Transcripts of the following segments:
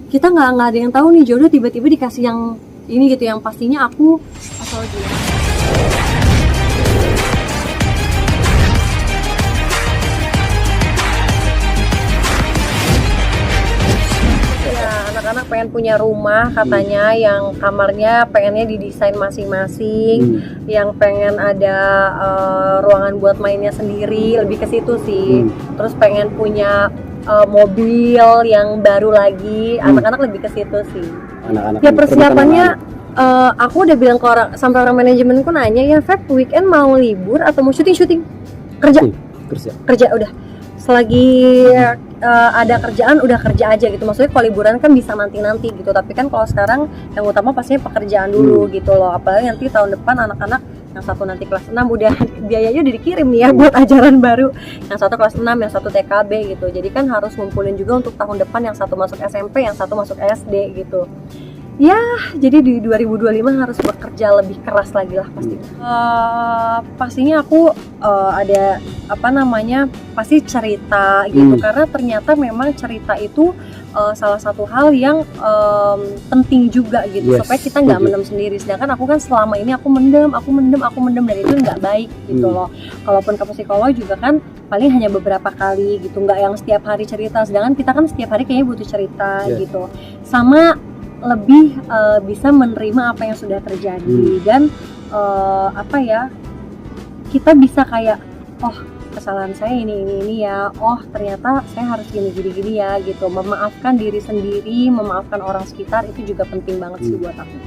kita nggak ada yang tahu nih jodoh tiba-tiba dikasih yang ini gitu, yang pastinya aku asal gila. Anak-anak pengen punya rumah katanya, yang kamarnya pengennya didesain masing-masing, yang pengen ada ruangan buat mainnya sendiri, lebih ke situ sih. Terus pengen punya mobil yang baru lagi, anak-anak lebih ke situ sih. Anak-anak ya persiapannya aku udah bilang ke orang, sampai orang manajemenku nanya, ya Feb weekend mau libur atau mau syuting kerja udah, selagi ada kerjaan udah kerja aja gitu. Maksudnya kalau liburan kan bisa nanti gitu, tapi kan kalau sekarang yang utama pastinya pekerjaan dulu gitu loh. Apalagi nanti tahun depan anak-anak yang satu nanti kelas 6 udah biayanya udah dikirim nih ya buat ajaran baru, yang satu kelas 6, yang satu TKB gitu. Jadi kan harus ngumpulin juga untuk tahun depan, yang satu masuk SMP, yang satu masuk SD gitu. Ya, jadi di 2025 harus bekerja lebih keras lagi lah pasti. Pastinya aku ada pasti cerita gitu, karena ternyata memang cerita itu salah satu hal yang penting juga gitu, supaya kita nggak mendem sendiri. Sedangkan aku kan selama ini aku mendem dan itu nggak baik gitu loh. Kalaupun ke psikolog juga kan paling hanya beberapa kali gitu, nggak yang setiap hari cerita. Sedangkan kita kan setiap hari kayaknya butuh cerita gitu, sama lebih bisa menerima apa yang sudah terjadi dan kita bisa kayak, oh kesalahan saya ini ya, oh ternyata saya harus gini ya gitu. Memaafkan diri sendiri, memaafkan orang sekitar, itu juga penting banget sih buat aku.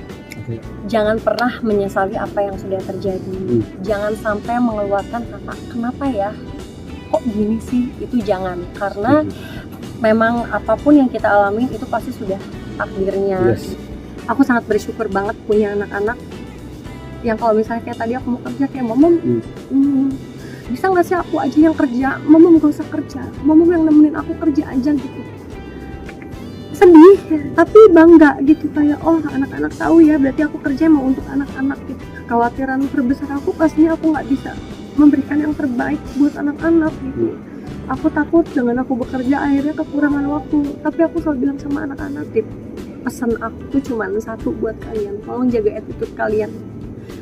Jangan pernah menyesali apa yang sudah terjadi. Jangan sampai mengeluarkan kata kenapa ya kok gini sih, itu jangan, karena memang apapun yang kita alamin itu pasti sudah takdirnya. Aku sangat bersyukur banget punya anak-anak yang kalau misalnya kayak tadi aku mau kerja, kayak mama bisa nggak sih aku aja yang kerja, mama nggak usah kerja, mama yang nemenin aku kerja aja gitu. Sedih tapi bangga gitu, kayak oh anak-anak tahu ya berarti aku kerja mau untuk anak-anak gitu. Kekhawatiran terbesar aku pastinya aku nggak bisa memberikan yang terbaik buat anak-anak gitu. Aku takut dengan aku bekerja akhirnya kekurangan waktu, tapi aku selalu bilang sama anak-anak, pesan aku tuh cuma satu buat kalian, tolong jaga attitude kalian.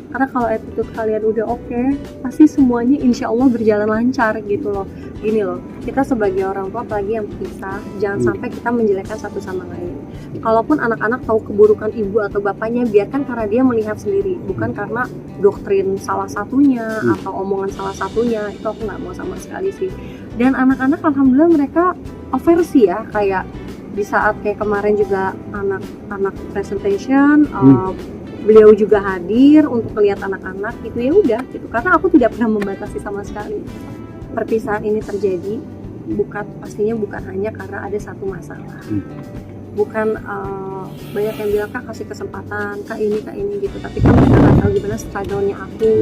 Karena kalau attitude kalian udah oke, pasti semuanya insya Allah berjalan lancar gitu loh. Gini loh, kita sebagai orang tua apalagi yang pisah, jangan sampai kita menjelekkan satu sama lain. Kalaupun anak-anak tahu keburukan ibu atau bapaknya, biarkan karena dia melihat sendiri, bukan karena doktrin salah satunya atau omongan salah satunya. Itu aku nggak mau sama sekali sih. Dan anak-anak alhamdulillah mereka aversi ya, kayak di saat kayak kemarin juga anak-anak presentation, beliau juga hadir untuk melihat anak-anak gitu, ya udah gitu. Karena aku tidak pernah membatasi sama sekali. Perpisahan ini terjadi pastinya bukan hanya karena ada satu masalah. Bukan banyak yang bilang kak kasih kesempatan, kak ini gitu, tapi kan mereka nggak tahu gimana struggle-nya aku.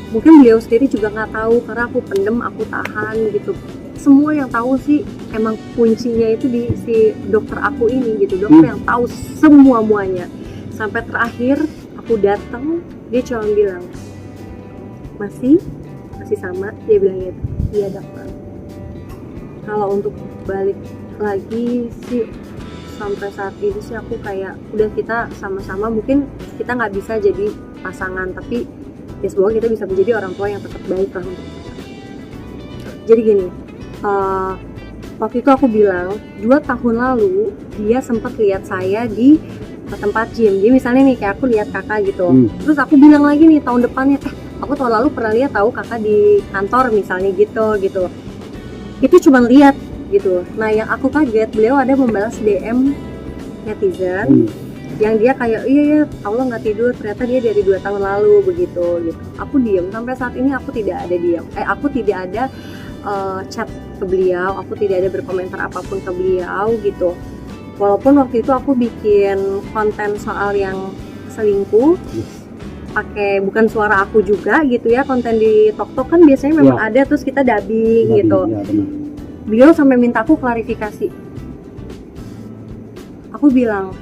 Mungkin beliau sendiri juga nggak tahu karena aku pendem, aku tahan gitu. Semua yang tahu sih emang kuncinya itu di si dokter aku ini gitu, dokter yang tahu semuanya. Sampai terakhir aku datang, dia cuma bilang masih sama, dia bilang gitu. Iya dokter. Kalau untuk balik lagi sih sampai saat ini sih aku kayak udah, kita sama-sama mungkin kita nggak bisa jadi pasangan, tapi ya semoga kita bisa menjadi orang tua yang tetap baik lah untuk kita. Jadi gini, waktu itu aku bilang 2 tahun lalu dia sempat lihat saya di tempat gym. Jadi misalnya nih kayak aku lihat kakak gitu, terus aku bilang lagi nih tahun depannya, aku tahun lalu pernah lihat tahu kakak di kantor misalnya gitu. Itu cuma lihat gitu. Nah yang aku kaget, beliau ada membalas DM netizen yang dia kayak iya ya Allah nggak tidur, ternyata dia dari 2 tahun lalu begitu gitu. Aku diam sampai saat ini, aku tidak ada chat ke beliau, aku tidak ada berkomentar apapun ke beliau gitu. Walaupun waktu itu aku bikin konten soal yang selingkuh, pakai bukan suara aku juga gitu ya, konten di TokTok kan biasanya memang ada, terus kita dubbing gitu. Beliau sampai minta aku klarifikasi. Aku bilang,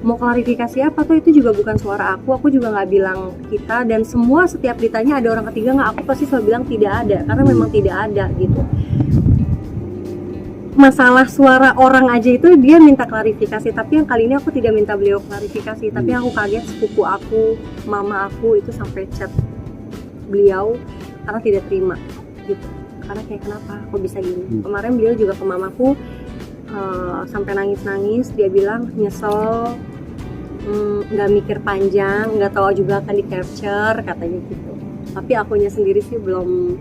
mau klarifikasi apa tuh, itu juga bukan suara aku juga nggak bilang kita, dan semua setiap ditanya ada orang ketiga nggak, aku pasti selalu bilang tidak ada, karena memang tidak ada gitu. masalah suara orang aja itu dia minta klarifikasi, tapi yang kali ini aku tidak minta beliau klarifikasi, tapi aku kaget sepupu aku, mama aku itu sampai chat beliau karena tidak terima gitu, karena kayak kenapa kok bisa gini. Kemarin beliau juga ke mamaku sampai nangis-nangis, dia bilang nyesel, nggak mikir panjang, nggak tahu juga akan di capture katanya gitu. Tapi akunya sendiri sih belum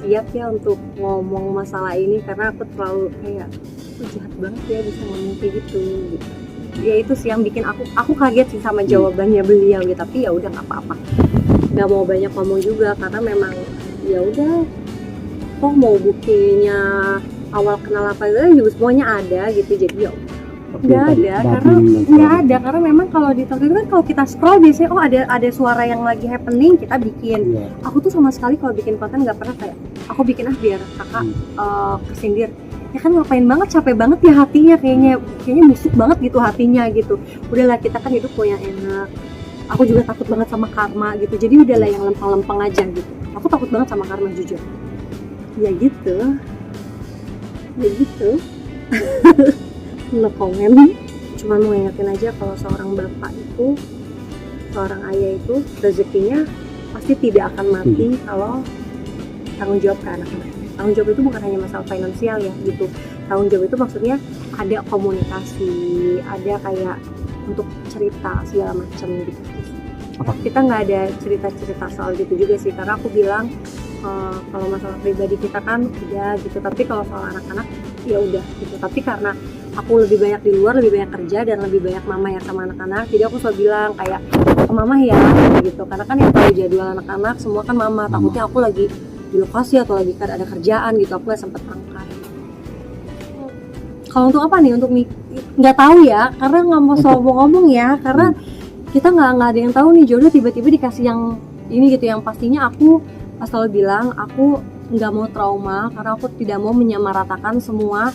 siap ya untuk ngomong masalah ini, karena aku terlalu kayak jahat banget ya bisa ngomong kayak gitu. Ya itu sih yang bikin aku kaget sih sama jawabannya beliau gitu. Tapi ya udah nggak apa-apa, nggak mau banyak ngomong juga karena memang ya udah, toh mau buktinya awal kenal apa juga semuanya ada gitu. Jadi ya nggak ada karena memang kalau di Twitter kan kalau kita scroll biasanya ada suara yang lagi happening kita bikin. Aku tuh sama sekali kalau bikin konten nggak pernah kayak aku bikin biar kakak kesindir ya kan, ngapain banget, capek banget ya hatinya, kayaknya busuk banget gitu hatinya gitu. Udahlah, kita kan hidup mau yang enak. Aku juga takut banget sama karma gitu, jadi udahlah yang lempeng-lempeng aja gitu. Aku takut banget sama karma jujur ya gitu no comment. Cuma mau ingetin aja kalau seorang bapak itu, seorang ayah itu rezekinya pasti tidak akan mati kalau tanggung jawab ke anak-anak. Tanggung jawab itu bukan hanya masalah finansial ya gitu. Tanggung jawab itu maksudnya ada komunikasi, ada kayak untuk cerita segala macam gitu. Kita nggak ada cerita-cerita soal gitu juga sih, karena aku bilang kalau masalah pribadi kita kan udah gitu, tapi kalau soal anak-anak ya udah gitu. Tapi karena aku lebih banyak di luar, lebih banyak kerja dan lebih banyak mama ya sama anak-anak, jadi aku selalu bilang kayak ke mama ya gitu, karena kan yang tahu jadwal anak-anak semua kan mama. Takutnya aku lagi di lokasi atau lagi kan ada kerjaan gitu, aku nggak sempet angkat. Kalau untuk apa nih, untuk nggak tahu ya, karena nggak mau ngomong ya, karena kita nggak ada yang tahu nih jodoh tiba-tiba dikasih yang ini gitu. Yang pastinya aku selalu bilang aku nggak mau trauma, karena aku tidak mau menyamaratakan semua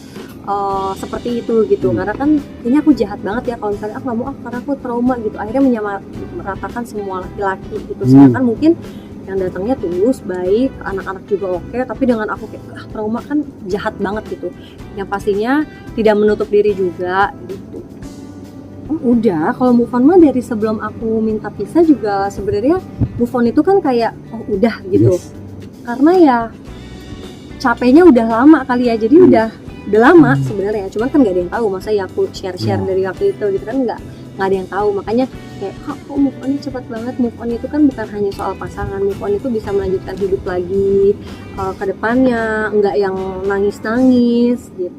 seperti itu gitu. Karena kan kayaknya aku jahat banget ya kalau misalnya aku nggak mau karena aku trauma gitu, akhirnya menyamaratakan semua laki-laki gitu. Sedangkan mungkin yang datangnya tulus, baik, anak-anak juga oke, tapi dengan aku kayak trauma kan jahat banget gitu. Yang pastinya tidak menutup diri juga gitu. Udah, kalau move on mah dari sebelum aku minta pisah juga sebenarnya move on itu kan kayak udah gitu. Karena ya capeknya udah lama kali ya, jadi udah lama sebenarnya. Cuman kan nggak ada yang tahu, masa ya aku share dari waktu itu gitu kan, nggak ada yang tahu. Makanya kayak kok move on cepat banget. Move on itu kan bukan hanya soal pasangan, move on itu bisa melanjutkan hidup lagi ke depannya, nggak yang nangis gitu.